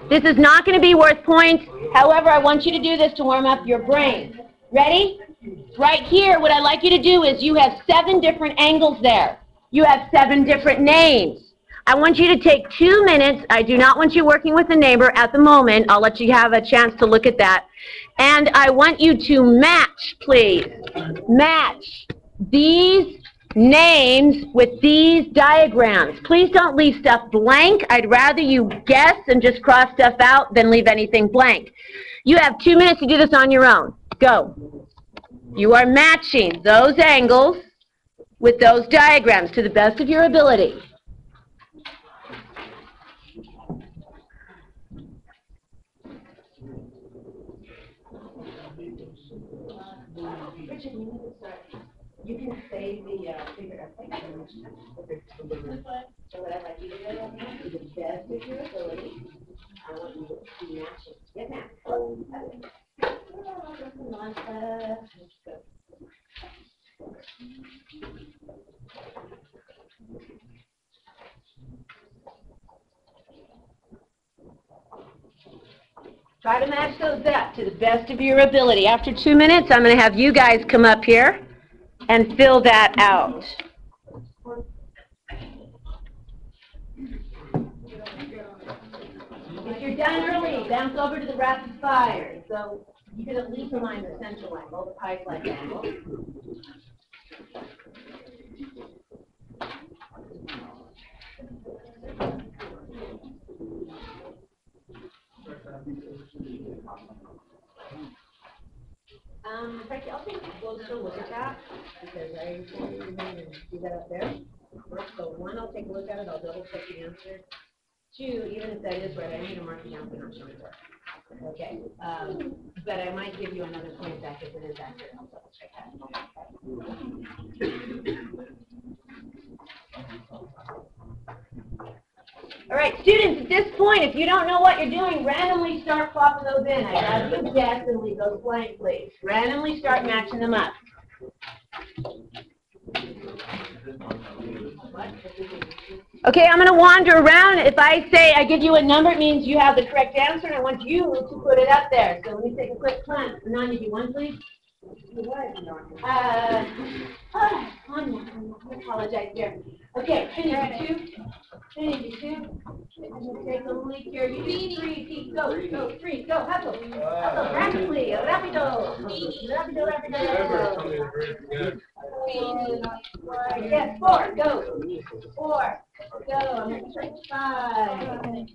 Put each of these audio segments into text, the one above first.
This is not going to be worth points. However, I want you to do this to warm up your brain. Ready? Right here, what I'd like you to do is you have 7 different angles there. You have 7 different names. I want you to take 2 minutes. I do not want you working with a neighbor at the moment. I'll let you have a chance to look at that. And I want you to match, please. Match these names with these diagrams. Please don't leave stuff blank. I'd rather you guess and just cross stuff out than leave anything blank. You have 2 minutes to do this on your own. Go. You are matching those angles with those diagrams to the best of your ability. You can say the figure of things. So what I'd like you to do is the best of your ability. I want you to be matching. Get matched. Try to match those up to the best of your ability. After 2 minutes, I'm going to have you guys come up here and fill that out. If you're done early, bounce over to the rapid fire. So you can at least align the central angle, the pie-like angle. I'll take a closer look at that because I see that up there. So 1, I'll take a look at it. I'll double check the answer. 2, even if that is right, I need to mark it down, but I'm sure it's right. Okay, but I might give you another point back if it is accurate. I'll double check that. All right, students, at this point, if you don't know what you're doing, randomly start plopping those in. I'd rather you guess and leave those blank, please. Randomly start matching them up. Okay, I'm going to wander around. If I say I give you a number, it means you have the correct answer, and I want you to put it up there. So let me take a quick glance. Ananya, do you want, please? I apologize there. Okay, finish 2. Finish 2. Take a leak here. You need 3. Keep go. 3. Go. Hustle. Hustle. Rapidly. Rapido. Rapido. Yes. 4. Go. 4. Go. I'm going to try 5.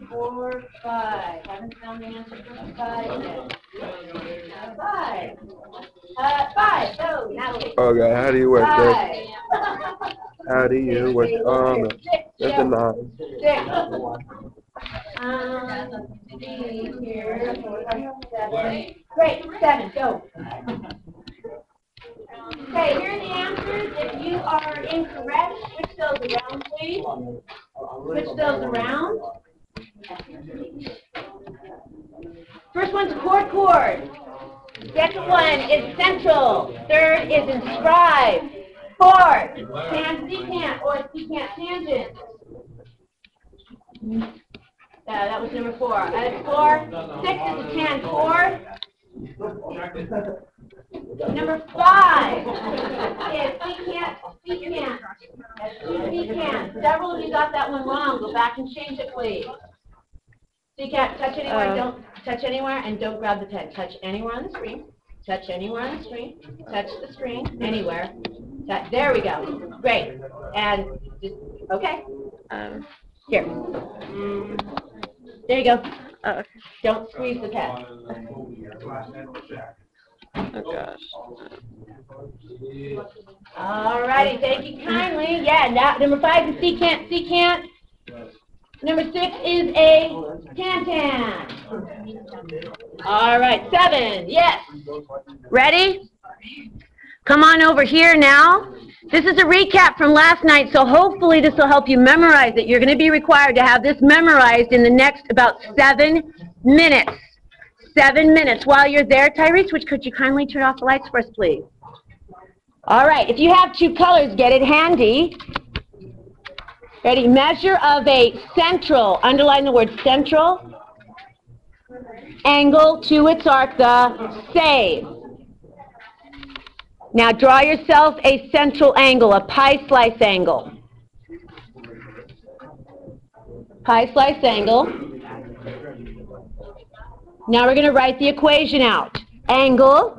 4, 5. Haven't found the answer for 5 yet. 5. 5. Go. Now. Okay. How do you work that? How do you work that's a 9. 6. Let's see here. 7. Great. 7. Go. Okay, here are the answers. If you are incorrect, switch those around, please. Switch those around. First one's chord. Second one is central. Third is inscribe. 4, secant, or secant tangent. That was number 4. That's 4. 6 is a tan chord. Number 5 is secant. That's 2 secant. Several of you got that one wrong. Go back and change it, please. Secant, touch anywhere, don't touch anywhere, and don't grab the pen. Touch anywhere on the screen. Touch anywhere on the screen. Touch the screen, anywhere. There we go. Great. And, just, okay. Here. There you go. Okay. Don't squeeze the pen. Oh, gosh. All righty. Thank you kindly. Yeah, now, number 5 is secant. Number 6 is a tan. All right. 7. Yes. Ready? Come on over here now. This is a recap from last night, so hopefully this will help you memorize it. You're going to be required to have this memorized in the next about 7 minutes. 7 minutes. While you're there, Tyrese, could you kindly turn off the lights for us, please? All right. If you have 2 colors, get it handy. Ready? Measure of a central, underline the word central, angle to its arc, the same. Now draw yourself a central angle, a pie slice angle. Pie slice angle. Now we're going to write the equation out. Angle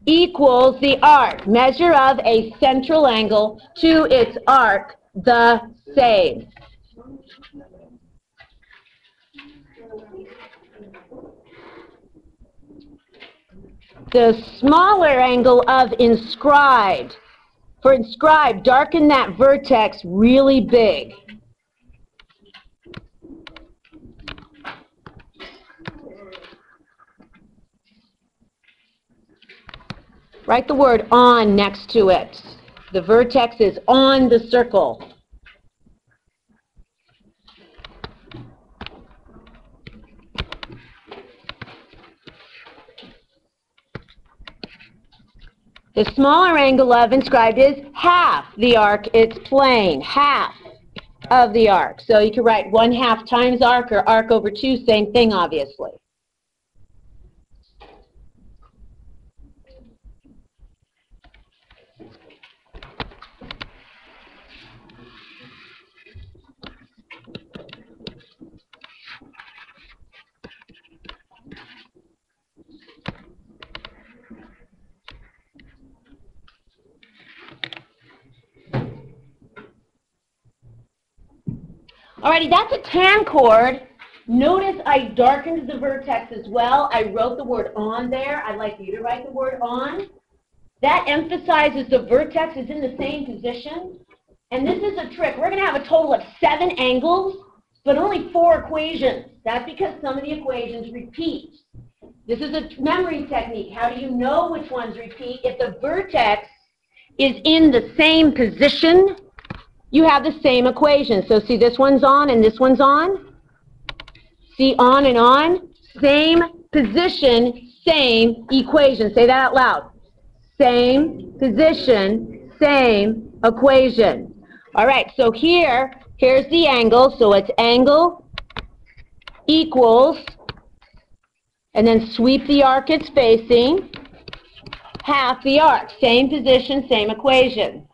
equals the arc. Measure of a central angle to its arc, the same. The smaller angle of inscribed. For inscribed, darken that vertex really big. Write the word on next to it. The vertex is on the circle. The smaller angle of inscribed is half the arc. It's plane, half of the arc. So you can write 1/2 times arc or arc over 2, same thing obviously. Alrighty, that's a tan chord. Notice I darkened the vertex as well. I wrote the word on there. I'd like you to write the word on. That emphasizes the vertex is in the same position. And this is a trick. We're going to have a total of 7 angles, but only 4 equations. That's because some of the equations repeat. This is a memory technique. How do you know which ones repeat? If the vertex is in the same position, you have the same equation. So see, this one's on and this one's on. See, on and on. Same position, same equation. Say that out loud. Same position, same equation. All right, so here's the angle. So it's angle equals, and then sweep the arc it's facing, half the arc. Same position, same equation.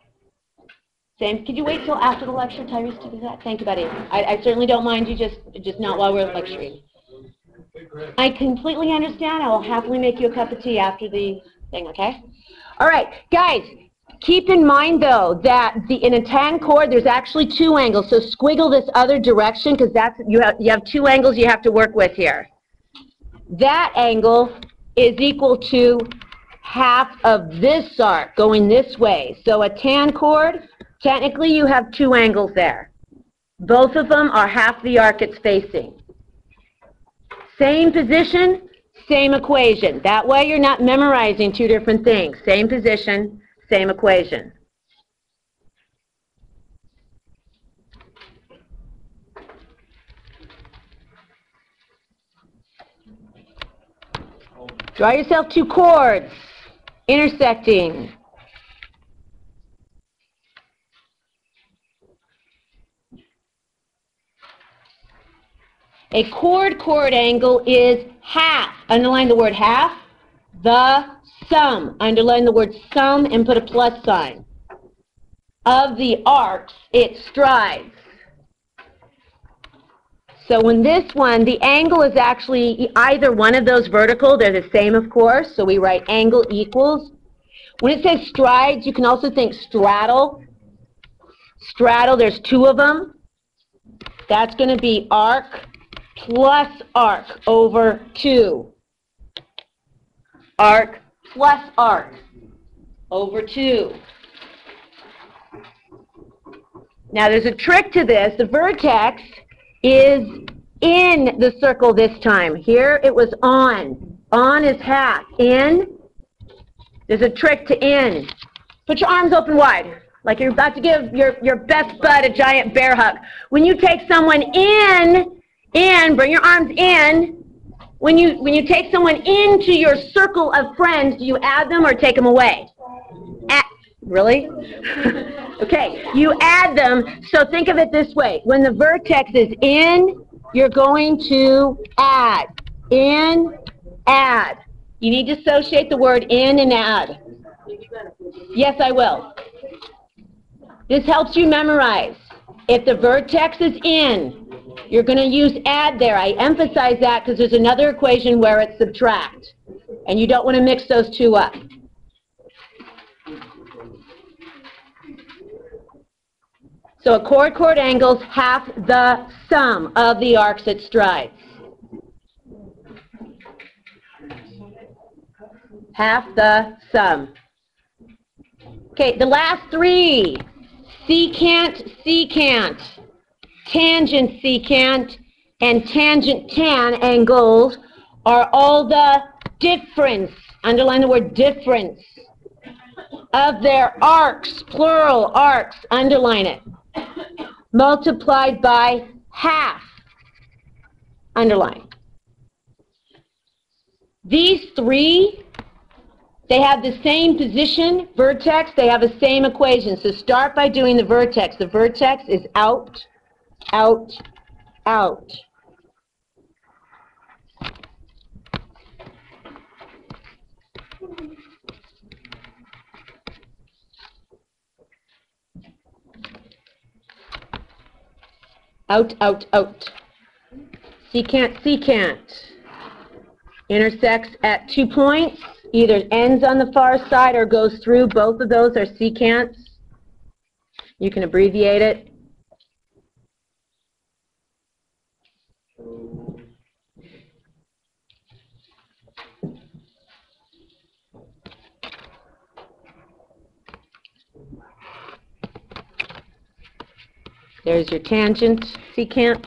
Same. Could you wait till after the lecture, Tyrese, to do that? Thank you, buddy. I certainly don't mind you, just not while we're lecturing. I completely understand. I will happily make you a cup of tea after the thing, okay? All right, guys, keep in mind, though, that in a tan chord, there's actually 2 angles. So squiggle this other direction, because you have 2 angles you have to work with here. That angle is equal to half of this arc going this way. So a tan chord, technically you have 2 angles there. Both of them are half the arc it's facing. Same position, same equation. That way you're not memorizing 2 different things. Same position, same equation. Draw yourself 2 chords intersecting. A chord angle is half. Underline the word half. The sum. Underline the word sum and put a plus sign. Of the arcs it strides. So when this one, the angle is actually either one of those vertical. They're the same, of course. So we write angle equals. When it says strides, you can also think straddle. Straddle, there's 2 of them. That's going to be arc plus arc over 2. Arc plus arc over 2. Now there's a trick to this. The vertex is in the circle this time. Here it was on. On is half. In. There's a trick to in. Put your arms open wide, like you're about to give your best bud a giant bear hug. When you take someone in, bring your arms in. When you take someone into your circle of friends, do you add them or take them away? Really? Okay, you add them, so think of it this way. When the vertex is in, you're going to add. In, add. You need to associate the word in and add. Yes, I will. This helps you memorize. If the vertex is in, you're going to use add there. I emphasize that because there's another equation where it's subtract. And you don't want to mix those two up. So a chord angles half the sum of the arcs it strides. Half the sum. Okay, the last three. Secant, secant. Tangent, secant, and tangent, tan angles are all the difference, underline the word difference, of their arcs, plural arcs, underline it, multiplied by half, underline. These three, they have the same position, vertex, they have the same equation. So start by doing the vertex. The vertex is out, out, out. Out, out, out. Secant, secant. Intersects at 2 points. Either ends on the far side or goes through. Both of those are secants. You can abbreviate it. There's your tangent, secant.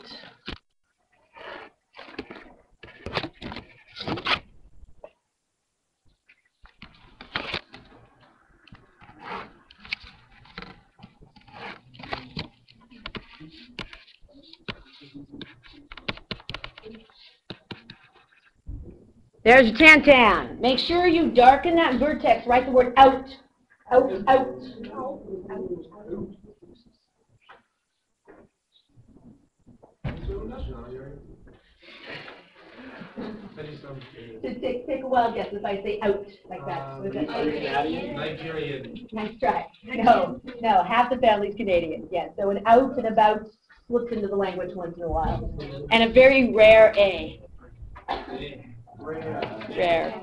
There's your tan-tan. Make sure you darken that vertex. Write the word out. Out, out. Take a wild guess if I say out like that. Nigerian. Nice try. No, half the family's Canadian. Yes, so an out and about slips into the language once in a while. And a very rare A. Rare.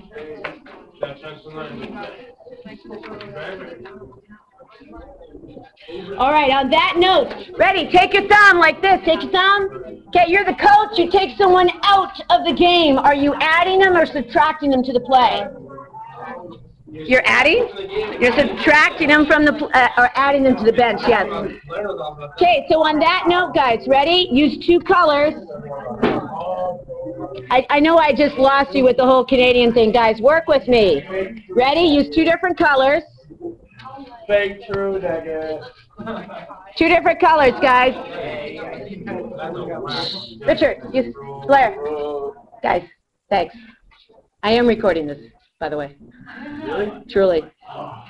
All right, on that note, ready, take your thumb like this, take your thumb. Okay, you're the coach, you take someone out of the game. Are you adding them or subtracting them to the play? You're adding? You're subtracting them from the, or adding them to the bench, yes. Okay, so on that note, guys, ready? Use 2 colors. I know I just lost you with the whole Canadian thing. Guys, work with me. Ready? Use 2 different colors. Fake, true, negative. 2 different colors, guys. Richard, use Blair. Guys, thanks. I am recording this, by the way. Really? Truly. All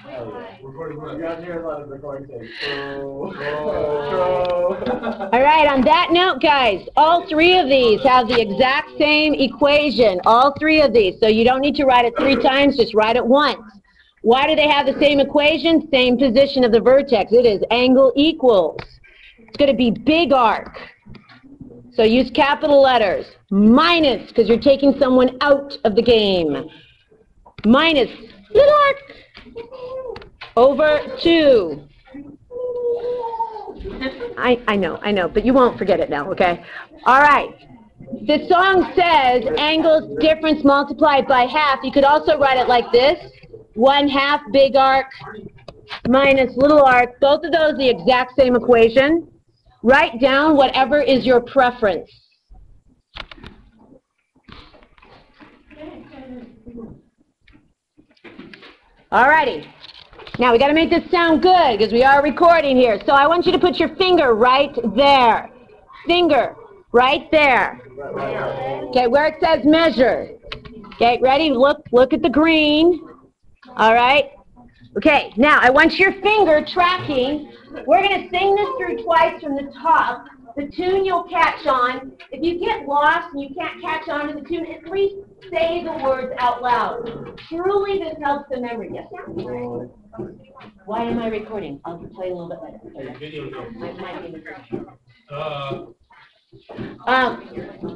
right, on that note, guys, all 3 of these have the exact same equation, all 3 of these. So you don't need to write it 3 times, just write it once. Why do they have the same equation? Same position of the vertex. It is angle equals. It's going to be big arc. So use capital letters. Minus, because you're taking someone out of the game. Minus little arc over 2. I know, but you won't forget it now, okay? All right. The song says angles difference multiplied by half. You could also write it like this. 1/2 big arc minus little arc. Both of those the exact same equation. Write down whatever is your preference. Alrighty. Now we got to make this sound good because we are recording here. So I want you to put your finger right there. Finger right there. Okay, where it says measure. Okay, ready? Look at the green. All right. Okay, now I want your finger tracking. We're going to sing this through twice from the top. The tune you'll catch on. If you get lost and you can't catch on to the tune, at least say the words out loud. Truly, this helps the memory. Yes, ma'am? Why am I recording? I'll play a little bit later.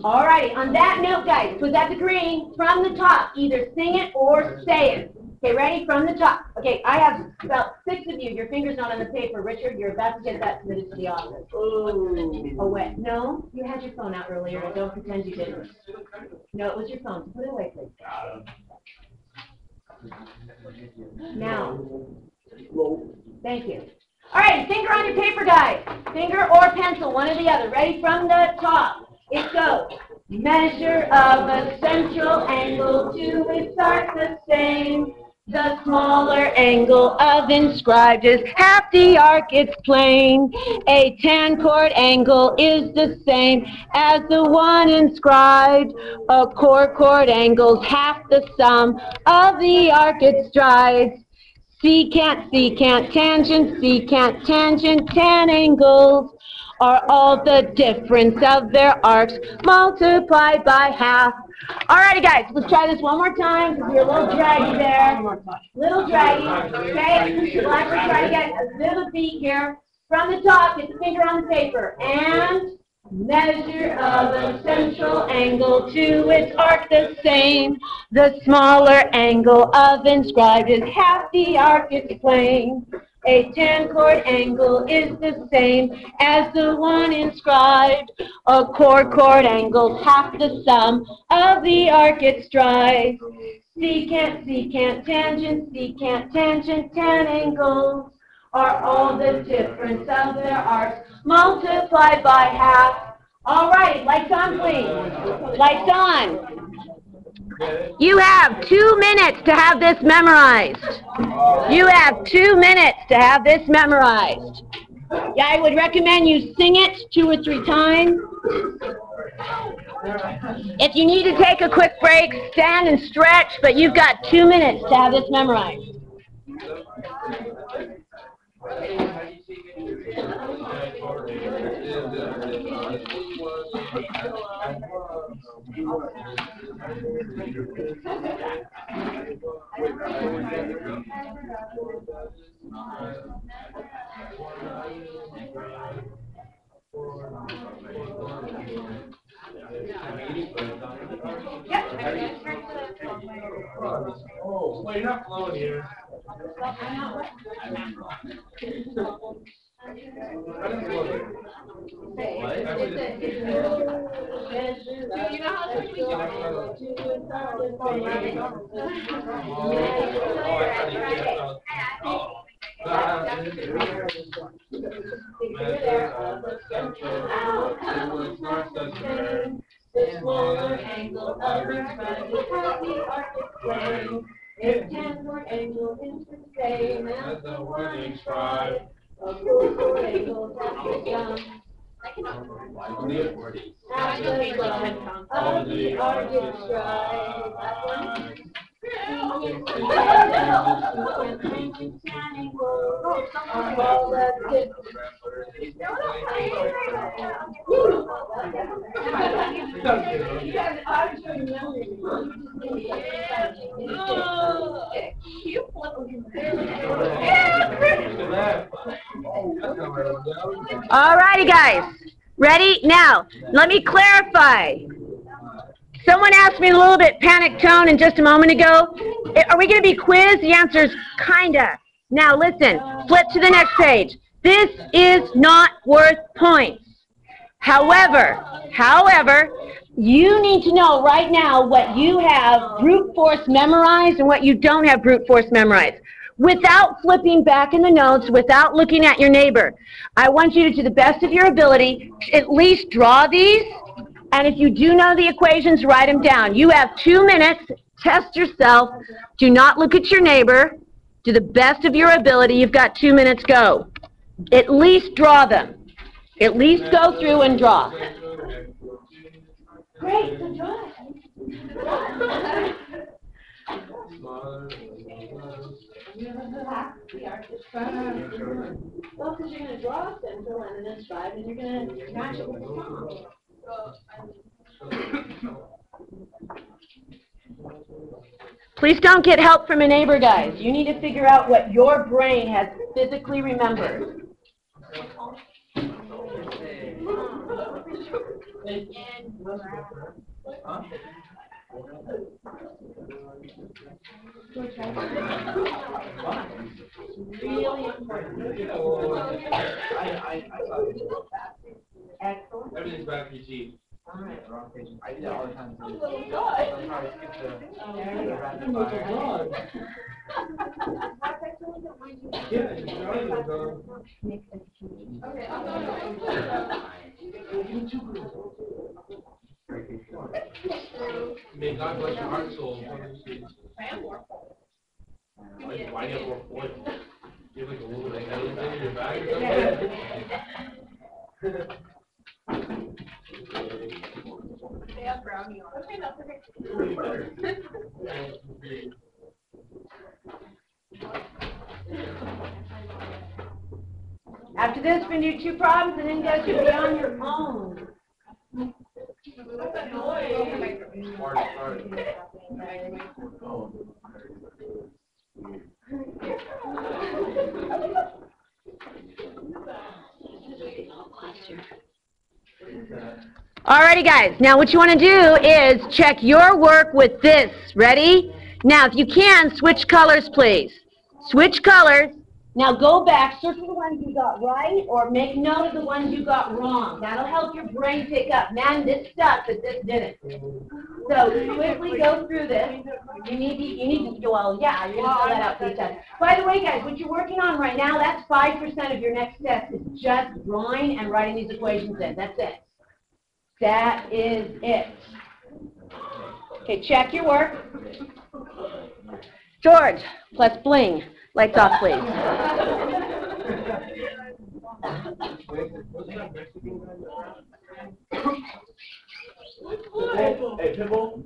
Alrighty, on that note, guys, was that the green? From the top, either sing it or say it. Okay, ready? From the top. Okay, I have about 6 of you. Your finger's not on the paper. Richard, you're about to get that submitted to the office. Ooh. Oh, wait. No? You had your phone out earlier. Don't pretend you didn't. No, it was your phone. Put it away, please. Now. Thank you. All right, finger on your paper, guys. Finger or pencil, one or the other. Ready? From the top. It goes. Measure of a central angle to its arc the same. The smaller angle of inscribed is half the arc its plane. A tan-chord angle is the same as the one inscribed. A chord angle's half the sum of the arc it strides. Secant, tangent, tan angles are all the difference of their arcs multiplied by half. Alrighty, guys, let's try this one more time because you're a little draggy there. Little draggy. Okay, we'll have to try to get a bit of a beat here. From the top, get the finger on the paper. And measure of a central angle to its arc the same. The smaller angle of inscribed is half the arc its plane. A tan-chord angle is the same as the one inscribed. A chord angle's half the sum of the arc it strides. Secant, tangent, tan angles are all the difference of their arcs multiplied by half. All right, lights on, please. Lights on. You have 2 minutes to have this memorized. You have 2 minutes to have this memorized. Yeah, I would recommend you sing it 2 or 3 times. If you need to take a quick break, stand and stretch, but you've got 2 minutes to have this memorized. Oh, well, you're not flowing here. The smaller angle of the front is half the arc plane. Its tan-chord angle is the same as the one inscribed. A chord angle is half the sum. Half the sum of the arc inscribed. All righty, guys. Ready? Now, let me clarify. Someone asked me a little bit panic tone in just a moment ago. Are we going to be quizzed? The answer is kinda. Now listen, flip to the next page. This is not worth points. However, you need to know right now what you have brute force memorized and what you don't have brute force memorized. Without flipping back in the notes, without looking at your neighbor, I want you to the best of your ability, at least draw these. And if you do know the equations, write them down. You have 2 minutes. Test yourself. Do not look at your neighbor. Do the best of your ability. You've got 2 minutes. Go. At least draw them. At least go through and draw. Great. So draw it. Well, because you're going to draw a central and then strive, and you're going to match it with the song. Please don't get help from a neighbor, guys. You need to figure out what your brain has physically remembered. Really important. Excellent. Everything's back to your teeth. All right. I do that all the time. Oh, May God bless your heart, soul. Why do you have more foil? You have like a little bit of in your bag or something? They have brownie on. Okay, that's okay. After this, we're going to do 2 problems, and then you guys should be on your own. What's that noise? Smart. Alrighty, guys. Now, what you want to do is check your work with this. Ready? Now, if you can, switch colors, please. Switch colors. Now, go back, circle the ones you got right, or make note of the ones you got wrong. That'll help your brain pick up. Man, this stuck, but this didn't. So, quickly go through this. You need to, well, yeah, you're going to fill that out for the test. By the way, guys, what you're working on right now, that's 5% of your next test is just drawing and writing these equations in. That's it. That is it. Okay, check your work. George, plus bling. Lights off, please. Hey, Pibble.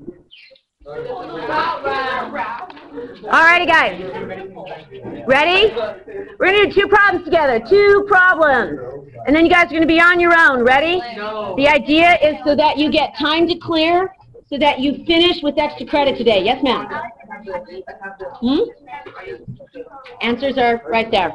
Alrighty, guys. Ready? We're going to do 2 problems together. 2 problems. And then you guys are going to be on your own. Ready? No. The idea is so that you get time to clear, so that you finish with extra credit today. Yes, ma'am? Answers are right there.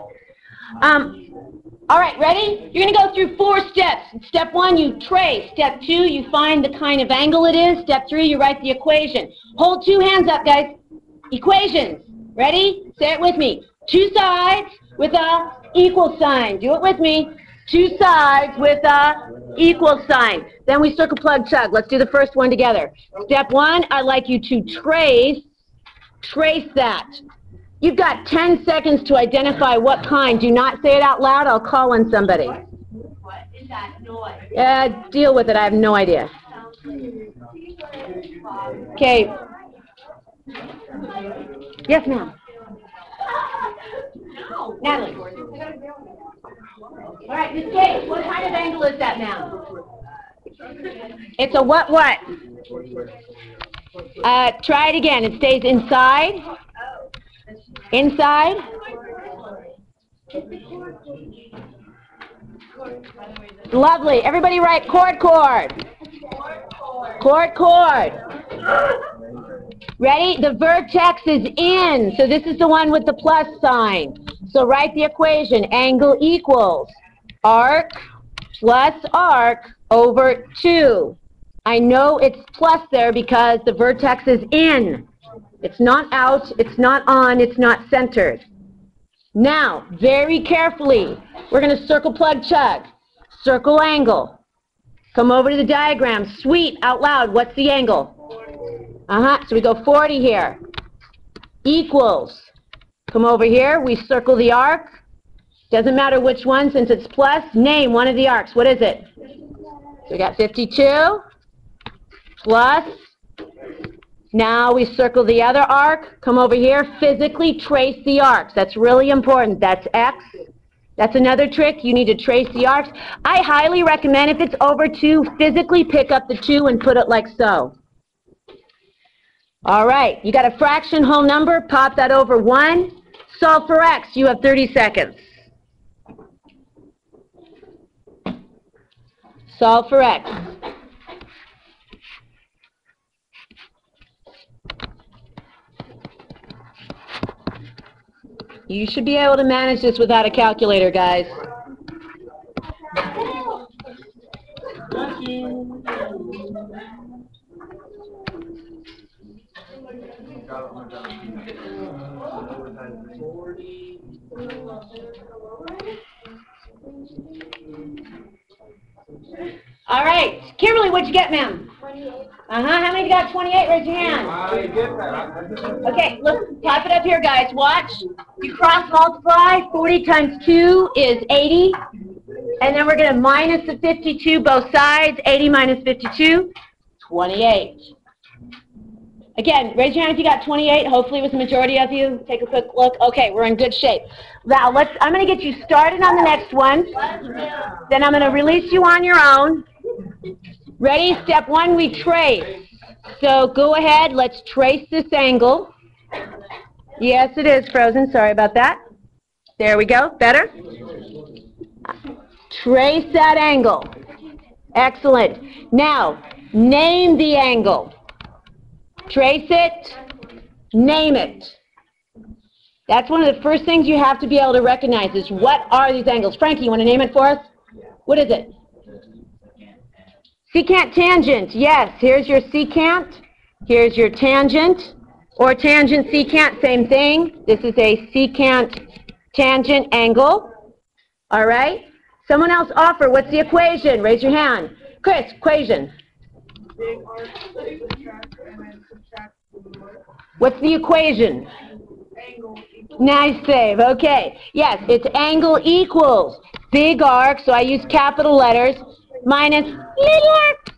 All right, ready? You're going to go through 4 steps. Step 1, you trace. Step 2, you find the kind of angle it is. Step 3, you write the equation. Hold 2 hands up, guys. Equations. Ready? Say it with me. 2 sides with a equal sign. Do it with me. 2 sides with a equal sign. Then we circle, plug, chug. Let's do the first one together. Step 1, I'd like you to trace that. You've got 10 seconds to identify what kind. Do not say it out loud. I'll call on somebody. What is that noise? Deal with it. I have no idea. Okay. Yes, ma'am. Natalie. All right, Miss Kate, what kind of angle is that now? It's a what? Try it again. It stays inside. Inside. Lovely. Everybody write chord. Chord. Ready? The vertex is in. So this is the one with the plus sign. So write the equation. Angle equals arc plus arc over 2. I know it's plus there because the vertex is in. It's not out, it's not on, it's not centered. Now, very carefully, we're going to circle, plug, chug. Circle angle. Come over to the diagram. Sweet, out loud. What's the angle? So we go 40 here. Equals. Come over here. We circle the arc. Doesn't matter which one since it's plus. Name one of the arcs. What is it? So we got 52 plus. Now we circle the other arc. Come over here. Physically trace the arcs. That's really important. That's X. That's another trick. You need to trace the arcs. I highly recommend if it's over 2, physically pick up the 2 and put it like so. All right. You got a fraction whole number. Pop that over 1. Solve for X. You have 30 seconds. Solve for X. You should be able to manage this without a calculator, guys. All right. Kimberly, what'd you get, ma'am? 28. How many got 28? Raise your hand. Okay, let's type it up here, guys. Watch. You cross multiply. 40 times 2 is 80. And then we're going to minus the 52 both sides. 80 minus 52, 28. Again, raise your hand if you got 28. Hopefully it was the majority of you. Take a quick look. Okay, we're in good shape. Now, I'm going to get you started on the next one. Then I'm going to release you on your own. Ready? Step 1, we trace. So go ahead. Let's trace this angle. Yes, it is frozen. Sorry about that. There we go. Better? Trace that angle. Excellent. Now, name the angle. Trace it. Name it. That's one of the first things you have to be able to recognize is what are these angles. Frankie, you want to name it for us? What is it? Secant tangent. Yes, here's your secant. Here's your tangent. Or tangent secant, same thing. This is a secant tangent angle. All right? Someone else offer. What's the equation? Raise your hand. Chris, equation. What's the equation? Nice save. Okay. Yes, it's angle equals big arc, so I use capital letters, minus little arc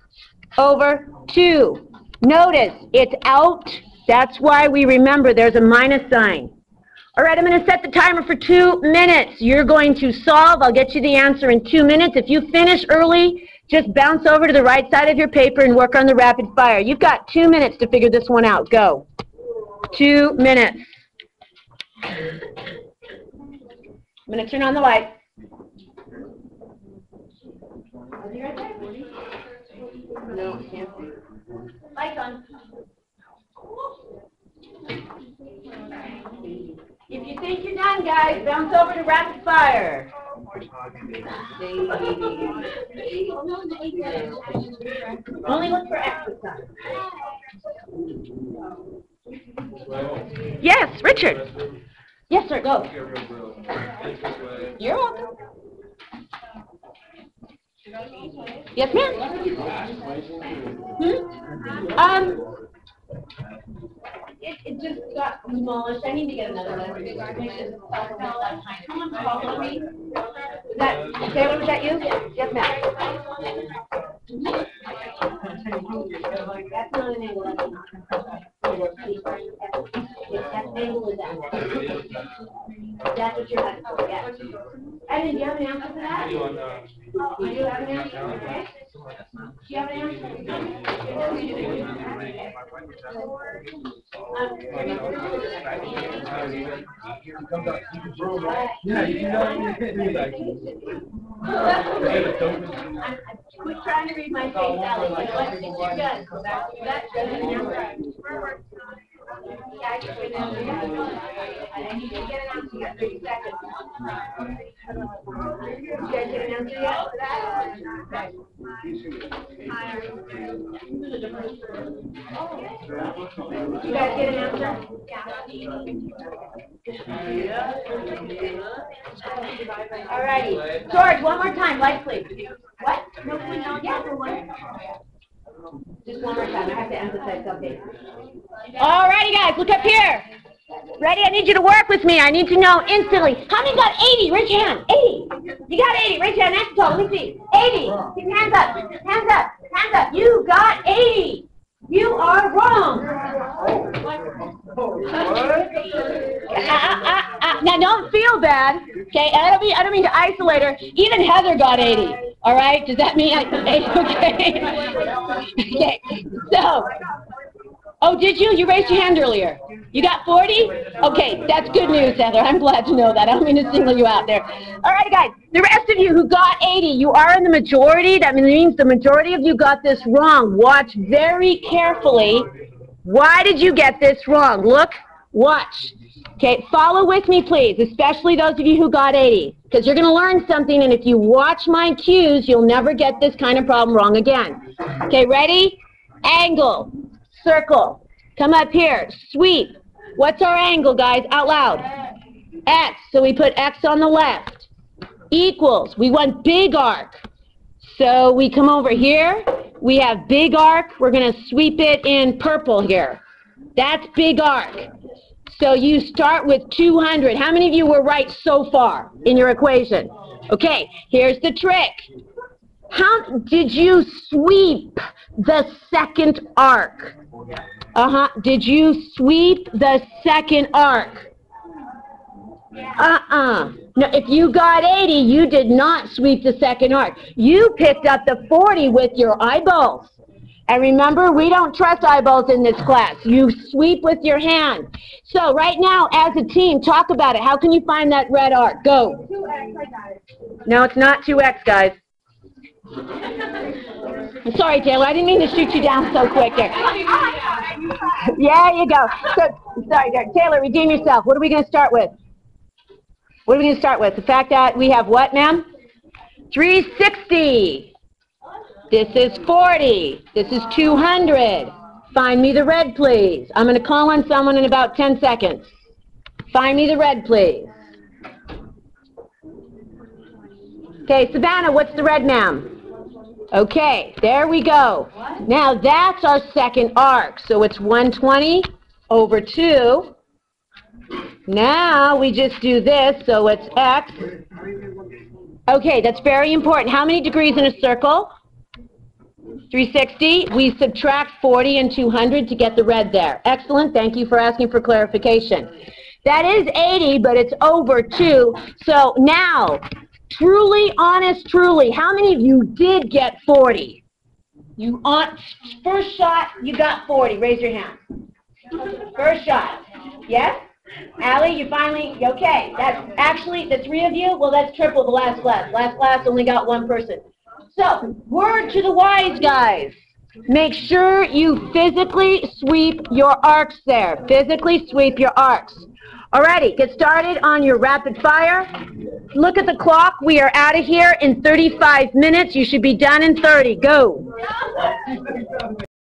over 2. Notice, it's out. That's why we remember there's a minus sign. All right, I'm going to set the timer for 2 minutes. You're going to solve. I'll get you the answer in 2 minutes. If you finish early, just bounce over to the right side of your paper and work on the rapid fire. You've got 2 minutes to figure this one out. Go. 2 minutes. I'm going to turn on the light. No, can't see. Lights on. If you think you're done, guys, bounce over to rapid fire. Only look for exercise. Yes, Richard. Yes, sir, go. You're welcome. Yes, ma'am. It just got demolished. I need to get another one. Someone follow me. Taylor, was that you? Yes, ma'am. That's not an angle. That angle is that. That's what you're having. Yeah. And then do you have an answer for that? You do have an answer? Okay. Do you have an answer? Quit trying to read my face, Alex. You're good. Go back to that. Yeah, I just went down there. I need to get an answer. You got 30 seconds. You guys get an answer yet? You guys get an answer? Yeah. All righty. George, one more time. Light, please. What? No, yeah, for one. Just one more time. I have to emphasize something. All righty, guys. Look up here. Ready? I need you to work with me. I need to know instantly. How many got 80? Raise your hand. 80. You got 80. Raise your hand. Next tall. Let me see. 80. Keep your hands up. Hands up. Hands up. You got 80. You are wrong. Now don't feel bad. Okay, I don't mean to isolate her. Even Heather got 80. All right? Does that mean okay? Okay. So, oh, did you? You raised your hand earlier. You got 40? Okay, that's good news, Heather. I'm glad to know that. I don't mean to single you out there. All right, guys. The rest of you who got 80, you are in the majority. That means the majority of you got this wrong. Watch very carefully. Why did you get this wrong? Look, watch. Okay, follow with me, please, especially those of you who got 80, because you're going to learn something, and if you watch my cues, you'll never get this kind of problem wrong again. Okay, ready? Angle, circle. Come up here, sweep. What's our angle, guys? Out loud. X. So we put X on the left. Equals. We want big arc. So we come over here. We have big arc. We're going to sweep it in purple here. That's big arc. So you start with 200. How many of you were right so far in your equation? Okay, here's the trick. How did you sweep the second arc? Did you sweep the second arc? No, if you got 80, you did not sweep the second arc. You picked up the 40 with your eyeballs. And remember, we don't trust eyeballs in this class. You sweep with your hand. So right now, as a team, talk about it. How can you find that red arc? Go. 2X, I got it. No, it's not 2X, guys. I'm sorry, Taylor. I didn't mean to shoot you down so quick there. Yeah, you go. So, sorry, Taylor, redeem yourself. What are we going to start with? What are we going to start with? The fact that we have what, ma'am? 360. This is 40. This is 200. Find me the red, please. I'm going to call on someone in about 10 seconds. Find me the red, please. Okay, Savannah, what's the red, ma'am? Okay, there we go. Now that's our second arc. So it's 120 over 2. Now we just do this, so it's X. Okay, that's very important. How many degrees in a circle? 360. We subtract 40 and 200 to get the red there. Excellent. Thank you for asking for clarification. That is 80, but it's over 2. So now, truly, honest, truly, how many of you did get 40? You first shot, you got 40. Raise your hand. First shot. Yes? Allie, you finally, okay. That's actually, the 3 of you, well, that's triple the last class. Last class only got 1 person. So, word to the wise guys. Make sure you physically sweep your arcs there. Physically sweep your arcs. Alrighty, get started on your rapid fire. Look at the clock. We are out of here in 35 minutes. You should be done in 30. Go.